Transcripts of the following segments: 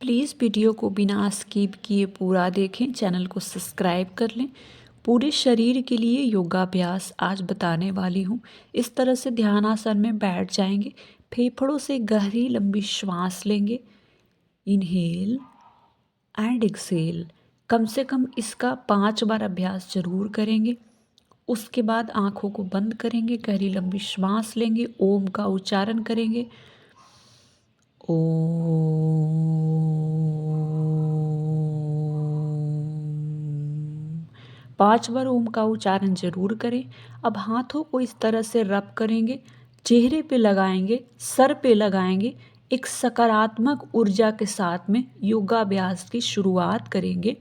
Please video को बिना skip किए पूरा देखें, चैनल को सब्सक्राइब कर लें। पूरे शरीर के लिए योगाभ्यास आज बताने वाली हूँ। इस तरह से ध्यानासन में बैठ जाएंगे, फेफड़ों से गहरी लंबी श्वास लेंगे, इनहेल एंड एक्सेल। कम से कम इसका 5 बार अभ्यास जरूर करेंगे। उसके बाद आँखों को बंद करेंगे, गहरी लंबी श्वास लेंगे, ओम का उच्चारण करेंगे। ओम 5 बार ओम का उच्चारण जरूर करें। अब हाथों को इस तरह से रब करेंगे, चेहरे पे लगाएंगे, सर पे लगाएंगे। एक सकारात्मक ऊर्जा के साथ में योगाभ्यास की शुरुआत करेंगे।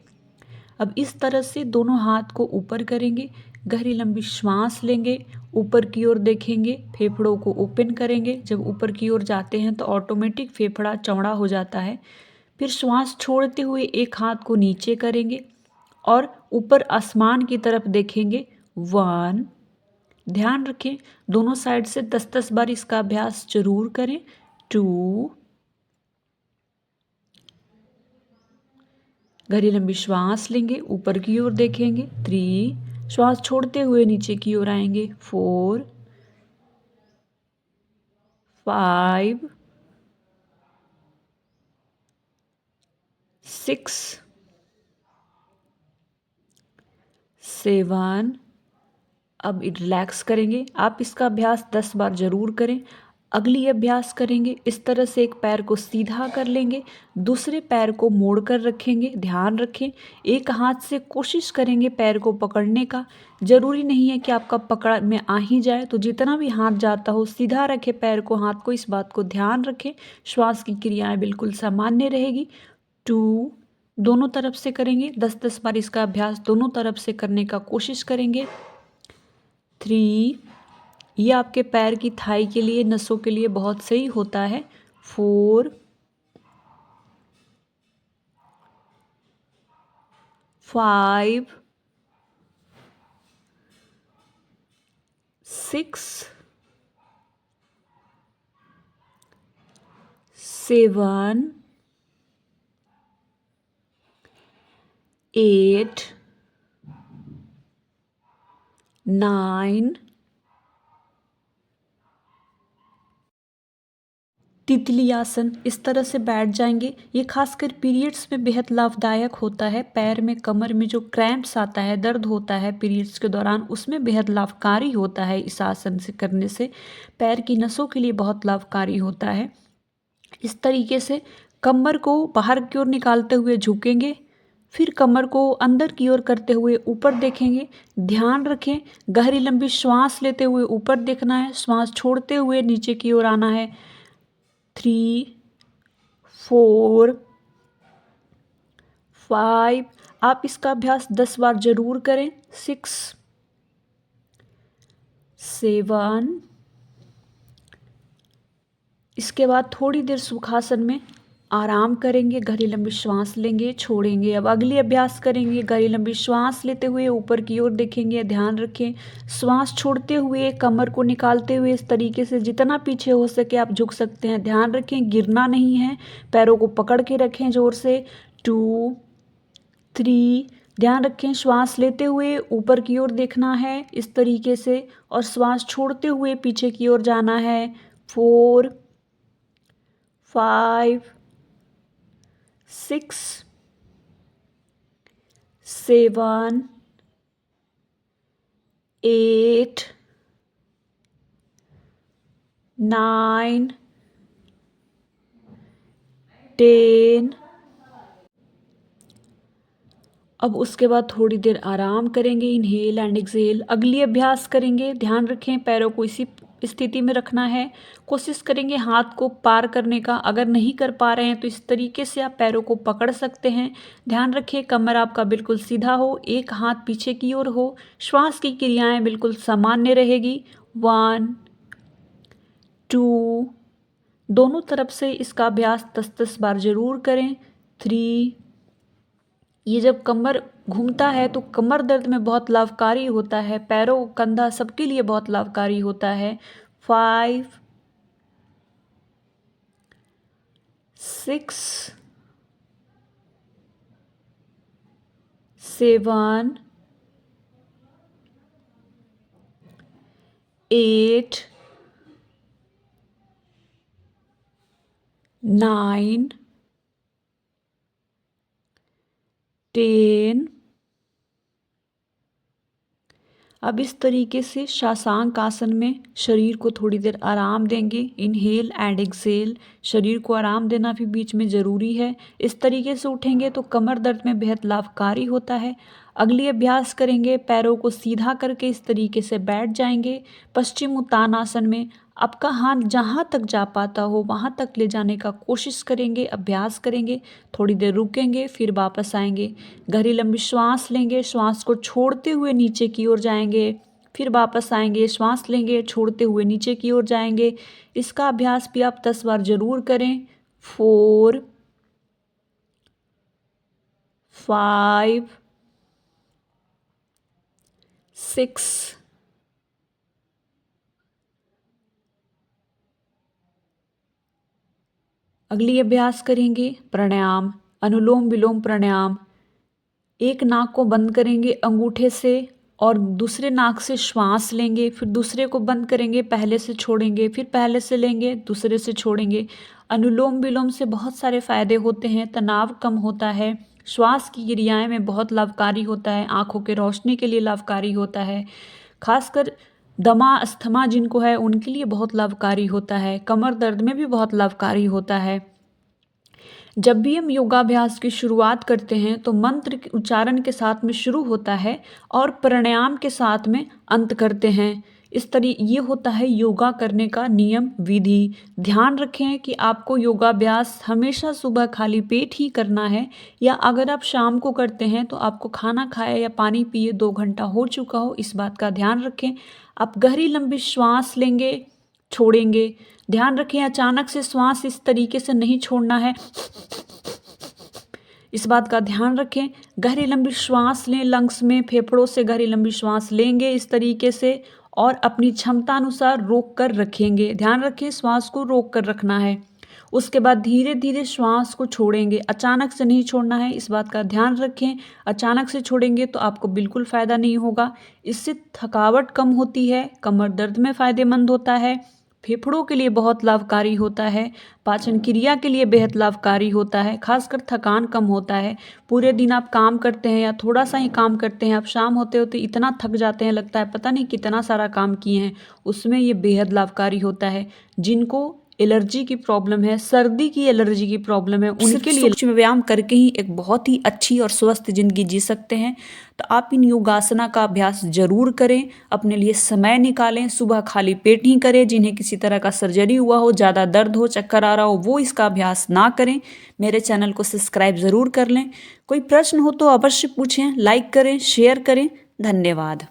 अब इस तरह से दोनों हाथ को ऊपर करेंगे, गहरी लंबी श्वास लेंगे, ऊपर की ओर देखेंगे, फेफड़ों को ओपन करेंगे। जब ऊपर की ओर जाते हैं तो ऑटोमेटिक फेफड़ा चौड़ा हो जाता है। फिर श्वास छोड़ते हुए एक हाथ को नीचे करेंगे और ऊपर आसमान की तरफ देखेंगे। 1, ध्यान रखें दोनों साइड से 10-10 बार इसका अभ्यास जरूर करें। 2, गहरी लंबी श्वास लेंगे, ऊपर की ओर देखेंगे। 3, श्वास छोड़ते हुए नीचे की ओर आएंगे। 4, 5, 6, 7। अब रिलैक्स करेंगे। आप इसका अभ्यास 10 बार जरूर करें। अगली अभ्यास करेंगे इस तरह से, एक पैर को सीधा कर लेंगे, दूसरे पैर को मोड़ कर रखेंगे। ध्यान रखें एक हाथ से कोशिश करेंगे पैर को पकड़ने का। जरूरी नहीं है कि आपका पकड़ में आ ही जाए, तो जितना भी हाथ जाता हो सीधा रखें पैर को, हाथ को। इस बात को ध्यान रखें। श्वास की क्रियाएं बिल्कुल सामान्य रहेगी। 2, दोनों तरफ से करेंगे। 10-10 बार इसका अभ्यास दोनों तरफ से करने का कोशिश करेंगे। 3, ये आपके पैर की थाई के लिए, नसों के लिए बहुत सही होता है। 4, 5, 6, 7, 8, 9, तितली आसन। इस तरह से बैठ जाएंगे। ये खासकर पीरियड्स में बेहद लाभदायक होता है। पैर में, कमर में जो क्रैम्प्स आता है, दर्द होता है पीरियड्स के दौरान, उसमें बेहद लाभकारी होता है। इस आसन से करने से पैर की नसों के लिए बहुत लाभकारी होता है। इस तरीके से कमर को बाहर की ओर निकालते हुए झुकेंगे, फिर कमर को अंदर की ओर करते हुए ऊपर देखेंगे। ध्यान रखें गहरी लंबी श्वास लेते हुए ऊपर देखना है, श्वास छोड़ते हुए नीचे की ओर आना है। 3, 4, 5। आप इसका अभ्यास 10 बार जरूर करें। 6, 7। इसके बाद थोड़ी देर सुखासन में आराम करेंगे, गहरी लंबी श्वास लेंगे, छोड़ेंगे। अब अगली अभ्यास करेंगे। गहरी लंबी श्वास लेते हुए ऊपर की ओर देखेंगे। ध्यान रखें श्वास छोड़ते हुए कमर को निकालते हुए इस तरीके से जितना पीछे हो सके आप झुक सकते हैं। ध्यान रखें गिरना नहीं है, पैरों को पकड़ के रखें जोर से। 2, 3, ध्यान रखें श्वास लेते हुए ऊपर की ओर देखना है इस तरीके से, और श्वास छोड़ते हुए पीछे की ओर जाना है। 4, 5, 6, 7, 8, 9, 10। अब उसके बाद थोड़ी देर आराम करेंगे, इनहेल एंड एक्सहेल। अगली अभ्यास करेंगे। ध्यान रखें पैरों को इसी स्थिति में रखना है। कोशिश करेंगे हाथ को पार करने का। अगर नहीं कर पा रहे हैं तो इस तरीके से आप पैरों को पकड़ सकते हैं। ध्यान रखें कमर आपका बिल्कुल सीधा हो, एक हाथ पीछे की ओर हो। श्वास की क्रियाएं बिल्कुल सामान्य रहेगी। 1, 2, दोनों तरफ से इसका अभ्यास 10-10 बार जरूर करें। 3, ये जब कमर घूमता है तो कमर दर्द में बहुत लाभकारी होता है, पैरों, कंधा सबके लिए बहुत लाभकारी होता है। 5, 6, 7 8 9 10। अब इस तरीके से शशांक आसन में शरीर को थोड़ी देर आराम देंगे। Inhale and exhale. शरीर को आराम देना भी बीच में ज़रूरी है। इस तरीके से उठेंगे तो कमर दर्द में बेहद लाभकारी होता है। अगली अभ्यास करेंगे, पैरों को सीधा करके इस तरीके से बैठ जाएंगे पश्चिम उत्तानासन में। आपका हाथ जहाँ तक जा पाता हो वहाँ तक ले जाने का कोशिश करेंगे, अभ्यास करेंगे। थोड़ी देर रुकेंगे, फिर वापस आएंगे। गहरी लंबी श्वास लेंगे, श्वास को छोड़ते हुए नीचे की ओर जाएंगे, फिर वापस आएंगे, श्वास लेंगे, छोड़ते हुए नीचे की ओर जाएंगे। इसका अभ्यास भी आप 10 बार जरूर करें। 4 5 6 अगली अभ्यास करेंगे प्राणायाम, अनुलोम विलोम प्राणायाम। एक नाक को बंद करेंगे अंगूठे से और दूसरे नाक से श्वास लेंगे, फिर दूसरे को बंद करेंगे, पहले से छोड़ेंगे, फिर पहले से लेंगे, दूसरे से छोड़ेंगे। अनुलोम विलोम से बहुत सारे फायदे होते हैं। तनाव कम होता है, श्वास की क्रियाएं में बहुत लाभकारी होता है, आँखों के रोशनी के लिए लाभकारी होता है, खासकर दमा अस्थमा जिनको है उनके लिए बहुत लाभकारी होता है, कमर दर्द में भी बहुत लाभकारी होता है। जब भी हम योगाभ्यास की शुरुआत करते हैं तो मंत्र के उच्चारण के साथ में शुरू होता है और प्राणायाम के साथ में अंत करते हैं। ये होता है योगा करने का नियम विधि। ध्यान रखें कि आपको योगाभ्यास हमेशा सुबह खाली पेट ही करना है, या अगर आप शाम को करते हैं तो आपको खाना खाए या पानी पिए 2 घंटा हो चुका हो, इस बात का ध्यान रखें। आप गहरी लंबी श्वास लेंगे, छोड़ेंगे। ध्यान रखें अचानक से श्वास इस तरीके से नहीं छोड़ना है, इस बात का ध्यान रखें। गहरी लंबी श्वास लें, लंग्स में फेफड़ों से गहरी लंबी श्वास लेंगे इस तरीके से और अपनी क्षमता अनुसार रोक कर रखेंगे। ध्यान रखें श्वास को रोक कर रखना है। उसके बाद धीरे धीरे श्वास को छोड़ेंगे, अचानक से नहीं छोड़ना है, इस बात का ध्यान रखें। अचानक से छोड़ेंगे तो आपको बिल्कुल फ़ायदा नहीं होगा। इससे थकावट कम होती है, कमर दर्द में फ़ायदेमंद होता है, फेफड़ों के लिए बहुत लाभकारी होता है, पाचन क्रिया के लिए बेहद लाभकारी होता है, खासकर थकान कम होता है। पूरे दिन आप काम करते हैं या थोड़ा सा ही काम करते हैं, आप शाम होते होते इतना थक जाते हैं, लगता है पता नहीं कितना सारा काम किए हैं, उसमें ये बेहद लाभकारी होता है। जिनको एलर्जी की प्रॉब्लम है, सर्दी की एलर्जी की प्रॉब्लम है, उनके लिए सूक्ष्म व्यायाम करके ही एक बहुत ही अच्छी और स्वस्थ जिंदगी जी सकते हैं। तो आप इन योगासना का अभ्यास जरूर करें, अपने लिए समय निकालें। सुबह खाली पेट ही करें। जिन्हें किसी तरह का सर्जरी हुआ हो, ज़्यादा दर्द हो, चक्कर आ रहा हो, वो इसका अभ्यास ना करें। मेरे चैनल को सब्सक्राइब ज़रूर कर लें। कोई प्रश्न हो तो अवश्य पूछें, लाइक करें, शेयर करें। धन्यवाद।